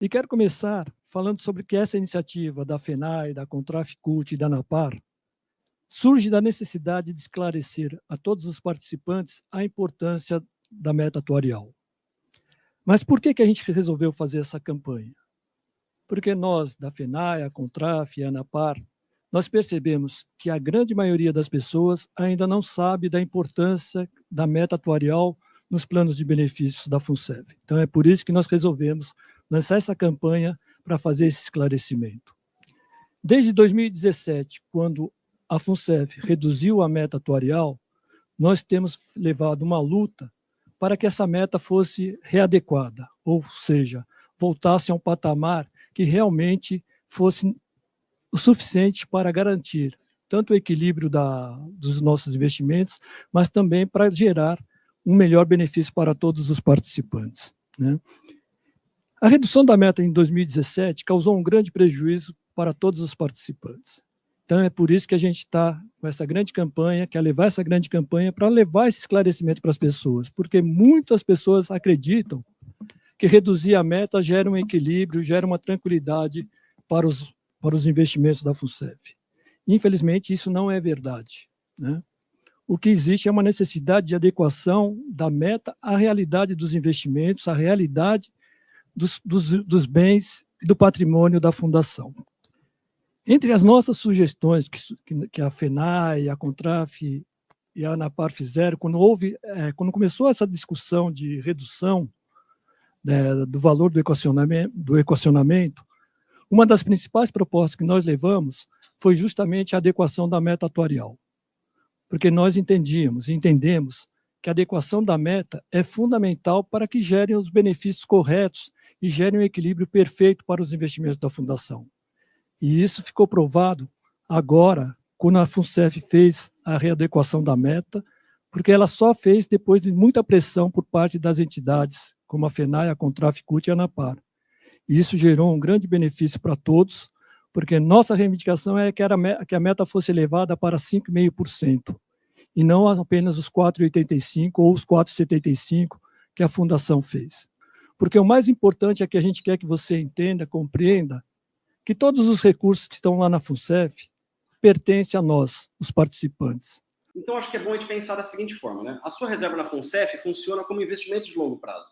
E quero começar falando sobre que essa iniciativa da FENAI, da Contraficult e da ANAPAR surge da necessidade de esclarecer a todos os participantes a importância da meta atuarial. Mas por que a gente resolveu fazer essa campanha? Porque nós, da FENAI, a Contraf e a ANAPAR, nós percebemos que a grande maioria das pessoas ainda não sabe da importância da meta atuarial nos planos de benefícios da FUNSEV. Então, é por isso que nós resolvemos lançar essa campanha para fazer esse esclarecimento. Desde 2017, quando a FUNSEV reduziu a meta atuarial, nós temos levado uma luta para que essa meta fosse readequada, ou seja, voltasse a um patamar que realmente fosse o suficiente para garantir tanto o equilíbrio dos nossos investimentos, mas também para gerar um melhor benefício para todos os participantes, né? A redução da meta em 2017 causou um grande prejuízo para todos os participantes. Então, é por isso que a gente está com essa grande campanha, quer levar essa grande campanha para levar esse esclarecimento para as pessoas, porque muitas pessoas acreditam que reduzir a meta gera um equilíbrio, gera uma tranquilidade para os investimentos da FUNSEV. Infelizmente, isso não é verdade, né? O que existe é uma necessidade de adequação da meta à realidade dos investimentos, à realidade dos bens e do patrimônio da Fundação. Entre as nossas sugestões que a FENAI, a Contraf e a ANAPAR fizeram, quando começou essa discussão de redução, né, do valor do equacionamento, uma das principais propostas que nós levamos foi justamente a adequação da meta atuarial, porque nós entendemos que a adequação da meta é fundamental para que gerem os benefícios corretos e gerem um equilíbrio perfeito para os investimentos da Fundação. E isso ficou provado agora, quando a FUNSEV fez a readequação da meta, porque ela só fez depois de muita pressão por parte das entidades, como a FENAI, a Contraficult e a ANAPAR. E isso gerou um grande benefício para todos, porque nossa reivindicação é que a meta fosse elevada para 5,5%, e não apenas os 4,85% ou os 4,75% que a Fundação fez. Porque o mais importante é que a gente quer que você entenda, compreenda, que todos os recursos que estão lá na FUNSEV pertencem a nós, os participantes. Então, acho que é bom a gente pensar da seguinte forma, né? A sua reserva na FUNSEV funciona como investimento de longo prazo.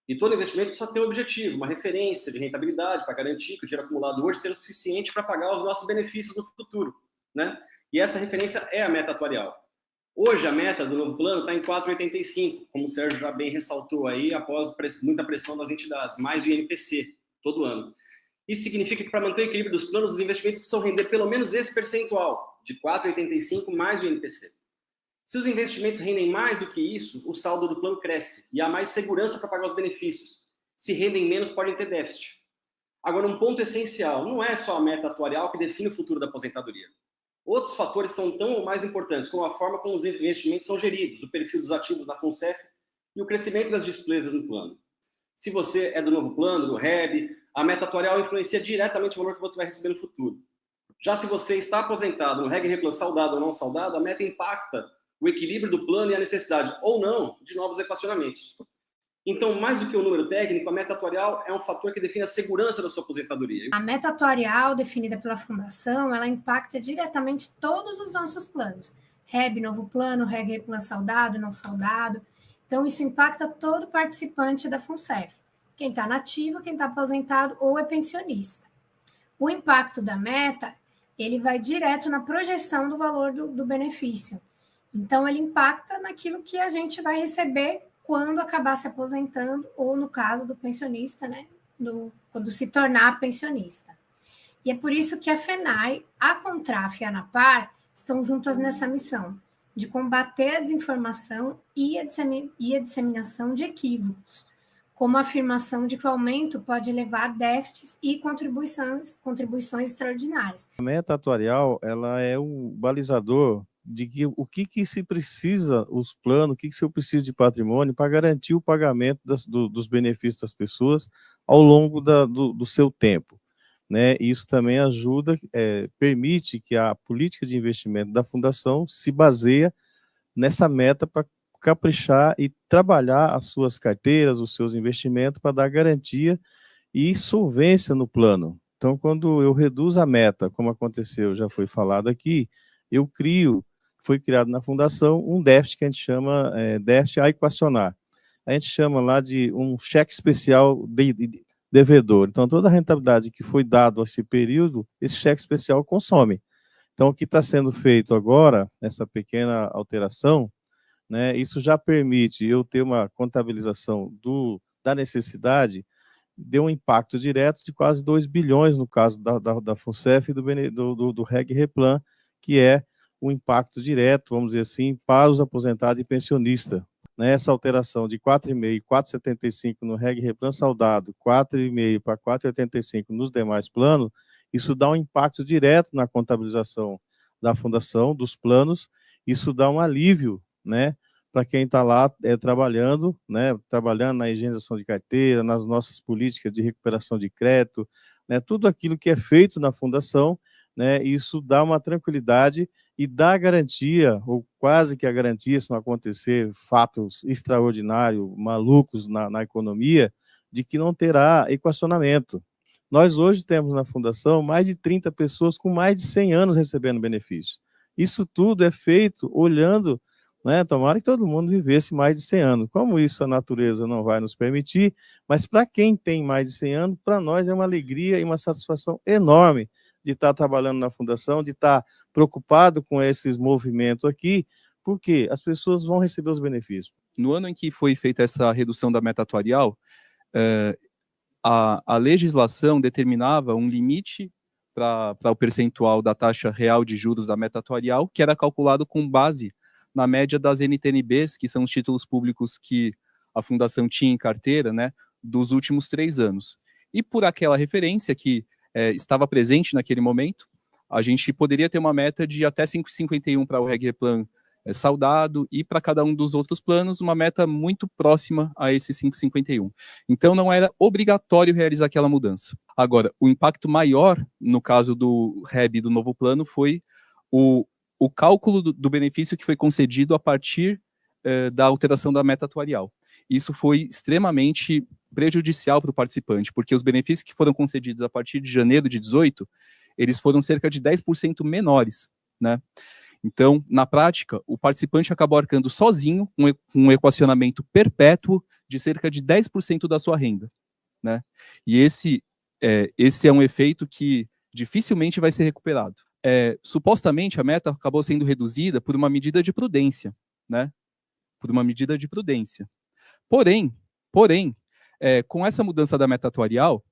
E todo investimento precisa ter um objetivo, uma referência de rentabilidade para garantir que o dinheiro acumulado hoje seja o suficiente para pagar os nossos benefícios no futuro, né? E essa referência é a meta atuarial. Hoje, a meta do novo plano está em 4,85, como o Sérgio já bem ressaltou aí, após muita pressão das entidades, mais o INPC, todo ano. Isso significa que, para manter o equilíbrio dos planos, os investimentos precisam render pelo menos esse percentual, de 4,85 mais o INPC. Se os investimentos rendem mais do que isso, o saldo do plano cresce e há mais segurança para pagar os benefícios. Se rendem menos, podem ter déficit. Agora, um ponto essencial, não é só a meta atuarial que define o futuro da aposentadoria. Outros fatores são tão ou mais importantes, como a forma como os investimentos são geridos, o perfil dos ativos na FUNSEV e o crescimento das despesas no plano. Se você é do novo plano, do REB, a meta atuarial influencia diretamente o valor que você vai receber no futuro. Já se você está aposentado no REG Replan saudado ou não saudado, a meta impacta o equilíbrio do plano e a necessidade, ou não, de novos equacionamentos. Então, mais do que o número técnico, a meta atuarial é um fator que define a segurança da sua aposentadoria. A meta atuarial definida pela Fundação, ela impacta diretamente todos os nossos planos. REB, novo plano, REG Replan saudado, não saudado. Então, isso impacta todo participante da FUNSEV. Quem está nativo, quem está aposentado ou é pensionista. O impacto da meta, ele vai direto na projeção do valor do benefício. Então, ele impacta naquilo que a gente vai receber quando acabar se aposentando, ou no caso do pensionista, né? Quando se tornar pensionista. E é por isso que a FENAI, a Contraf e a ANAPAR estão juntas nessa missão, de combater a desinformação e a disseminação de equívocos, como a afirmação de que o aumento pode levar a déficits e contribuições extraordinárias. A meta atuarial, ela é um balizador de o que se precisa, os planos, o que se eu preciso de patrimônio para garantir o pagamento dos benefícios das pessoas ao longo do seu tempo, né? Isso também ajuda, permite que a política de investimento da Fundação se baseie nessa meta para caprichar e trabalhar as suas carteiras, os seus investimentos, para dar garantia e solvência no plano. Então, quando eu reduzo a meta, como aconteceu, já foi falado aqui, foi criado na fundação um déficit que a gente chama déficit a equacionar. A gente chama lá de um cheque especial devedor. Então, toda a rentabilidade que foi dada a esse período, esse cheque especial consome. Então, o que está sendo feito agora, essa pequena alteração, né, isso já permite eu ter uma contabilização da necessidade, deu um impacto direto de quase 2 bilhões no caso da FUNCEF e do REG Replan, que é o impacto direto, vamos dizer assim, para os aposentados e pensionistas. Essa alteração de 4,5 e 4,75 no REG Replan saudado, 4,5 para 4,85 nos demais planos, isso dá um impacto direto na contabilização da fundação, dos planos, isso dá um alívio, né, para quem está lá trabalhando na higienização de carteira, nas nossas políticas de recuperação de crédito, né, tudo aquilo que é feito na fundação, né, isso dá uma tranquilidade e dá garantia, ou quase que a garantia, se não acontecer fatos extraordinários, malucos na economia, de que não terá equacionamento. Nós hoje temos na fundação mais de 30 pessoas com mais de 100 anos recebendo benefício. Isso tudo é feito olhando, né, tomara que todo mundo vivesse mais de 100 anos. Como isso a natureza não vai nos permitir, mas para quem tem mais de 100 anos, para nós é uma alegria e uma satisfação enorme de estar trabalhando na fundação, de estar preocupado com esses movimentos aqui, porque as pessoas vão receber os benefícios. No ano em que foi feita essa redução da meta atuarial, a legislação determinava um limite para o percentual da taxa real de juros da meta atuarial, que era calculado com base na média das NTNBs, que são os títulos públicos que a fundação tinha em carteira, né, dos últimos 3 anos. E por aquela referência que estava presente naquele momento, a gente poderia ter uma meta de até 5,51 para o REG Replan saudado, e para cada um dos outros planos, uma meta muito próxima a esse 5,51. Então, não era obrigatório realizar aquela mudança. Agora, o impacto maior, no caso do REB do novo plano, foi o cálculo do benefício que foi concedido a partir da alteração da meta atuarial. Isso foi extremamente prejudicial para o participante, porque os benefícios que foram concedidos a partir de janeiro de 18, eles foram cerca de 10% menores, né? Então, na prática, o participante acabou arcando sozinho um equacionamento perpétuo de cerca de 10% da sua renda, né? E esse é um efeito que dificilmente vai ser recuperado. Supostamente, a meta acabou sendo reduzida por uma medida de prudência, né? Por uma medida de prudência. Porém, com essa mudança da meta atuarial,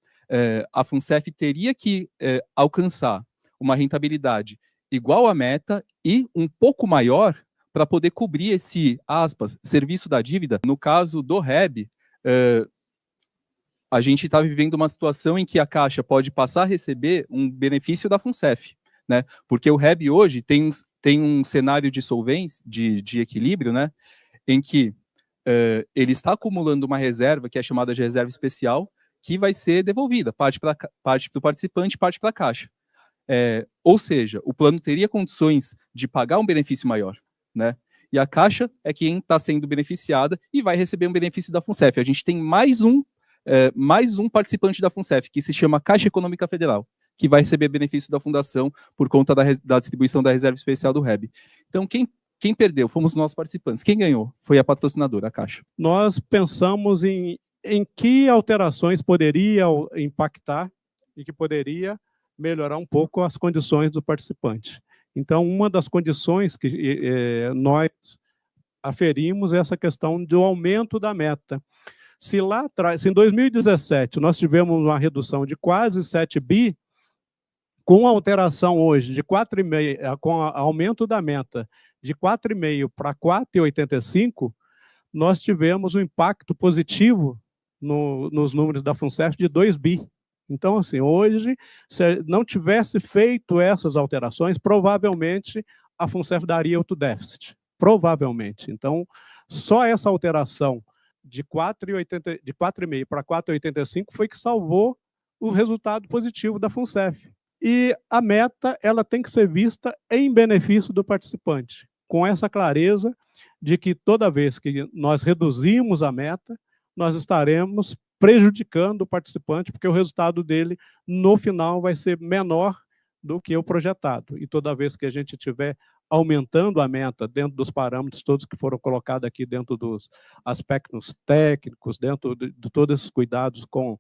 a FUNCEF teria que alcançar uma rentabilidade igual à meta e um pouco maior para poder cobrir esse, aspas, serviço da dívida. No caso do REB, a gente está vivendo uma situação em que a Caixa pode passar a receber um benefício da FUNCEF, né? Porque o REB hoje tem um cenário de solvência, de equilíbrio, né? Em que ele está acumulando uma reserva que é chamada de reserva especial, que vai ser devolvida, parte para o participante, parte para a Caixa. Ou seja, o plano teria condições de pagar um benefício maior, né? E a Caixa é quem está sendo beneficiada e vai receber um benefício da FUNCEF. A gente tem mais um participante da FUNCEF, que se chama Caixa Econômica Federal, que vai receber benefício da Fundação por conta da distribuição da reserva especial do REB. Então, quem perdeu fomos nós participantes. Quem ganhou foi a patrocinadora, a Caixa. Nós pensamos em que alterações poderia impactar e que poderia melhorar um pouco as condições do participante. Então, uma das condições que nós aferimos é essa questão do aumento da meta. Se lá atrás, em 2017, nós tivemos uma redução de quase 7 bi, com a alteração hoje de 4,5, com o aumento da meta de 4,5 para 4,85, nós tivemos um impacto positivo nos números da FUNCEF de 2 bi. Então, assim, hoje, se não tivesse feito essas alterações, provavelmente a FUNCEF daria outro déficit. Provavelmente. Então, só essa alteração de 4,5 para 4,85 foi que salvou o resultado positivo da FUNCEF. E a meta, ela tem que ser vista em benefício do participante, com essa clareza de que toda vez que nós reduzimos a meta, nós estaremos prejudicando o participante, porque o resultado dele, no final, vai ser menor do que o projetado. E toda vez que a gente estiver aumentando a meta dentro dos parâmetros todos que foram colocados aqui, dentro dos aspectos técnicos, dentro de todos esses cuidados com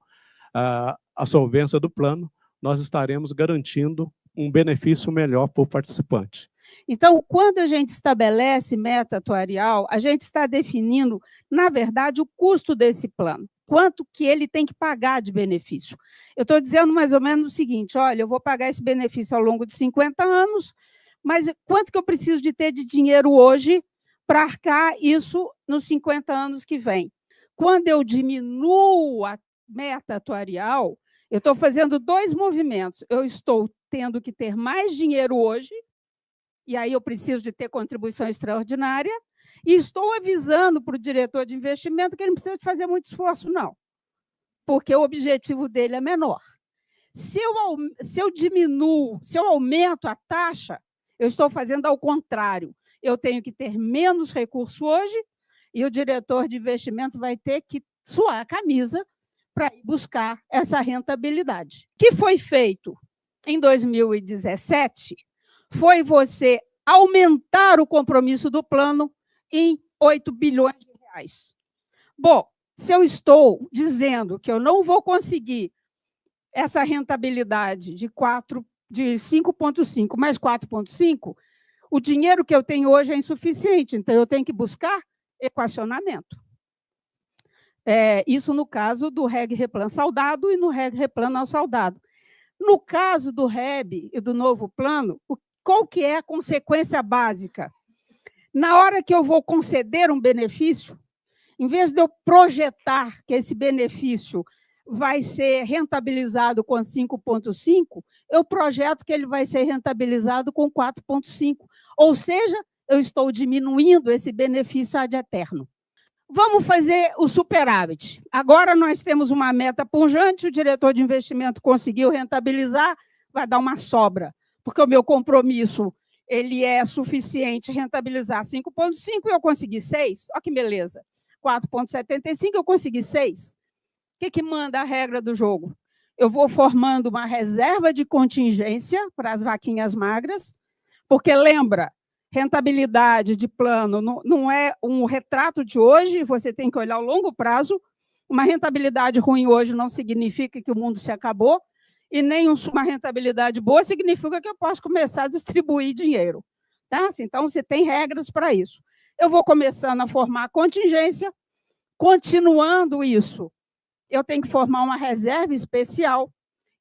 a solvência do plano, nós estaremos garantindo um benefício melhor para o participante. Então, quando a gente estabelece meta atuarial, a gente está definindo, na verdade, o custo desse plano, quanto que ele tem que pagar de benefício. Eu estou dizendo mais ou menos o seguinte, olha, eu vou pagar esse benefício ao longo de 50 anos, mas quanto que eu preciso de ter de dinheiro hoje para arcar isso nos 50 anos que vem? Quando eu diminuo a meta atuarial, eu estou fazendo dois movimentos. Eu estou tendo que ter mais dinheiro hoje, e aí eu preciso de ter contribuição extraordinária, e estou avisando para o diretor de investimento que ele não precisa de fazer muito esforço, não, porque o objetivo dele é menor. Se eu diminuo, se eu aumento a taxa, eu estou fazendo ao contrário. Eu tenho que ter menos recurso hoje, e o diretor de investimento vai ter que suar a camisa para ir buscar essa rentabilidade. O que foi feito em 2017 foi você aumentar o compromisso do plano em 8 bilhões de reais. Bom, se eu estou dizendo que eu não vou conseguir essa rentabilidade de 5,5 mais 4,5, o dinheiro que eu tenho hoje é insuficiente, então eu tenho que buscar equacionamento. Isso no caso do REG Replan Saudado e no REG Replan Não Saudado. No caso do REB e do novo plano, qual que é a consequência básica? Na hora que eu vou conceder um benefício, em vez de eu projetar que esse benefício vai ser rentabilizado com 5,5, eu projeto que ele vai ser rentabilizado com 4,5. Ou seja, eu estou diminuindo esse benefício ad eterno. Vamos fazer o superávit. Agora nós temos uma meta pujante, o diretor de investimento conseguiu rentabilizar, vai dar uma sobra, porque o meu compromisso ele é suficiente rentabilizar 5,5 e eu consegui 6. Olha que beleza. 4,75 eu consegui 6. O que manda a regra do jogo? Eu vou formando uma reserva de contingência para as vaquinhas magras, porque lembra, rentabilidade de plano não é um retrato de hoje, você tem que olhar ao longo prazo. Uma rentabilidade ruim hoje não significa que o mundo se acabou, e nem uma rentabilidade boa significa que eu posso começar a distribuir dinheiro. Tá? Então, você tem regras para isso. Eu vou começando a formar contingência, continuando isso, eu tenho que formar uma reserva especial,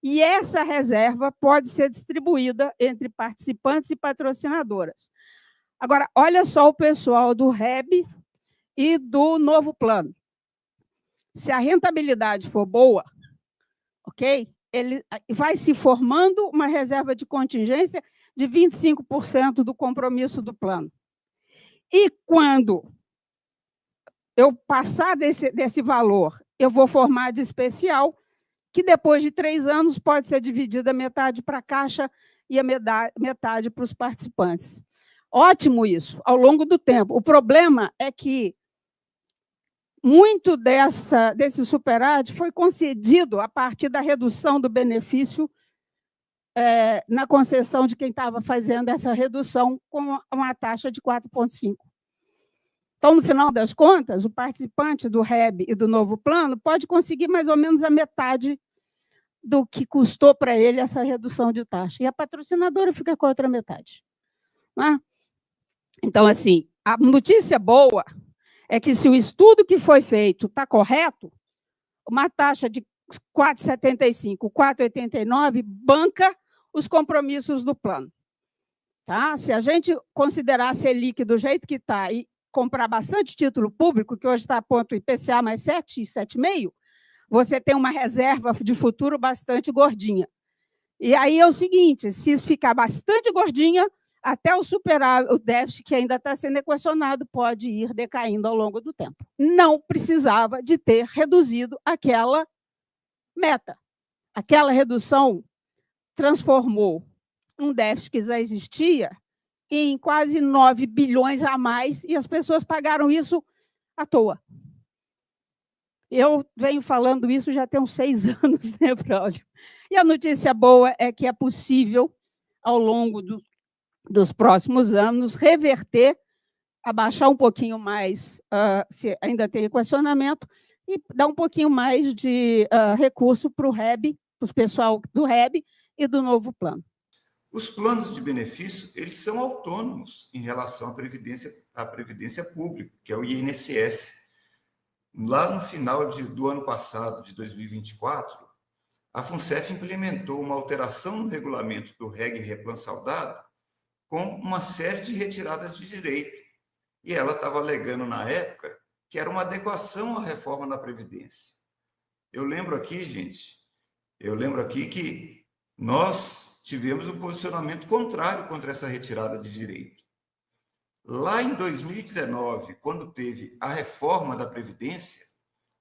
e essa reserva pode ser distribuída entre participantes e patrocinadoras. Agora, olha só o pessoal do REB e do novo plano. Se a rentabilidade for boa, ok? Ele vai se formando uma reserva de contingência de 25% do compromisso do plano. E quando eu passar desse valor, eu vou formar de especial, que depois de 3 anos pode ser dividida metade para a Caixa e a metade para os participantes. Ótimo isso, ao longo do tempo. O problema é que muito desse superávit foi concedido a partir da redução do benefício na concessão de quem estava fazendo essa redução com uma taxa de 4,5. Então, no final das contas, o participante do REB e do novo plano pode conseguir mais ou menos a metade do que custou para ele essa redução de taxa. E a patrocinadora fica com a outra metade. Né? Então, assim, a notícia boa é que, se o estudo que foi feito está correto, uma taxa de 4,75, 4,89 banca os compromissos do plano. Tá? Se a gente considerar a Selic do jeito que está e comprar bastante título público, que hoje está a ponto IPCA mais 7, 7,5, você tem uma reserva de futuro bastante gordinha. E aí é o seguinte, se isso ficar bastante gordinha, até o superar o déficit que ainda está sendo equacionado pode ir decaindo ao longo do tempo. Não precisava de ter reduzido aquela meta. Aquela redução transformou um déficit que já existia em quase 9 bilhões a mais, e as pessoas pagaram isso à toa. Eu venho falando isso já tem uns 6 anos, né, Braulio? E a notícia boa é que é possível, ao longo dos próximos anos, reverter, abaixar um pouquinho mais, se ainda tem equacionamento, e dar um pouquinho mais de recurso para o REB, para o pessoal do REB e do novo plano. Os planos de benefício, eles são autônomos em relação à Previdência Pública, que é o INSS. Lá no final do ano passado, de 2024, a FUNCEF implementou uma alteração no regulamento do REG Replan Saudado com uma série de retiradas de direito. E ela estava alegando, na época, que era uma adequação à reforma da Previdência. Eu lembro aqui, gente, que nós tivemos um posicionamento contrário contra essa retirada de direito. Lá em 2019, quando teve a reforma da Previdência,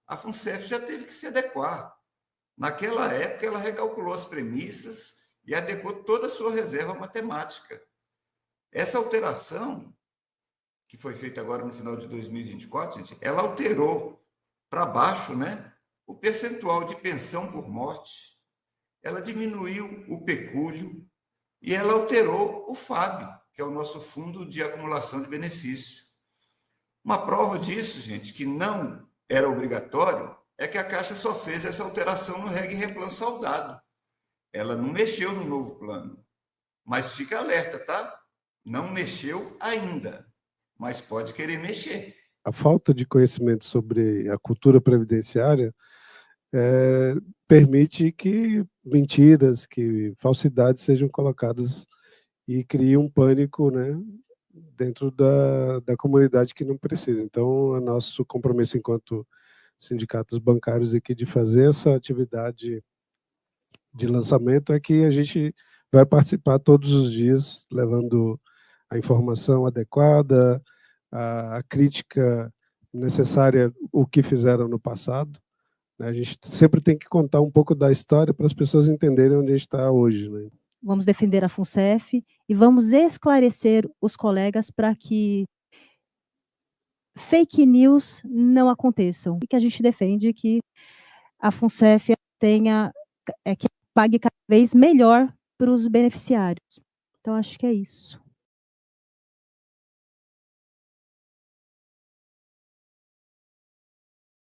a FUNCEF já teve que se adequar. Naquela época, ela recalculou as premissas e adequou toda a sua reserva matemática. Essa alteração, que foi feita agora no final de 2024, gente, ela alterou para baixo, né, o percentual de pensão por morte, ela diminuiu o pecúlio e ela alterou o FAB, que é o nosso Fundo de Acumulação de Benefício. Uma prova disso, gente, que não era obrigatório, é que a Caixa só fez essa alteração no REG Replan Saudado. Ela não mexeu no novo plano. Mas fica alerta, tá? Não mexeu ainda, mas pode querer mexer. A falta de conhecimento sobre a cultura previdenciária permite que mentiras, que falsidades sejam colocadas e cria um pânico, né, dentro da comunidade que não precisa. Então, é nosso compromisso enquanto sindicatos bancários aqui de fazer essa atividade de lançamento é que a gente vai participar todos os dias, levando a informação adequada, a crítica necessária, o que fizeram no passado. A gente sempre tem que contar um pouco da história para as pessoas entenderem onde a gente está hoje, né? Vamos defender a FUNCEF e vamos esclarecer os colegas para que fake news não aconteçam. E que a gente defende que a FUNCEF que pague cada vez melhor para os beneficiários. Então, acho que é isso.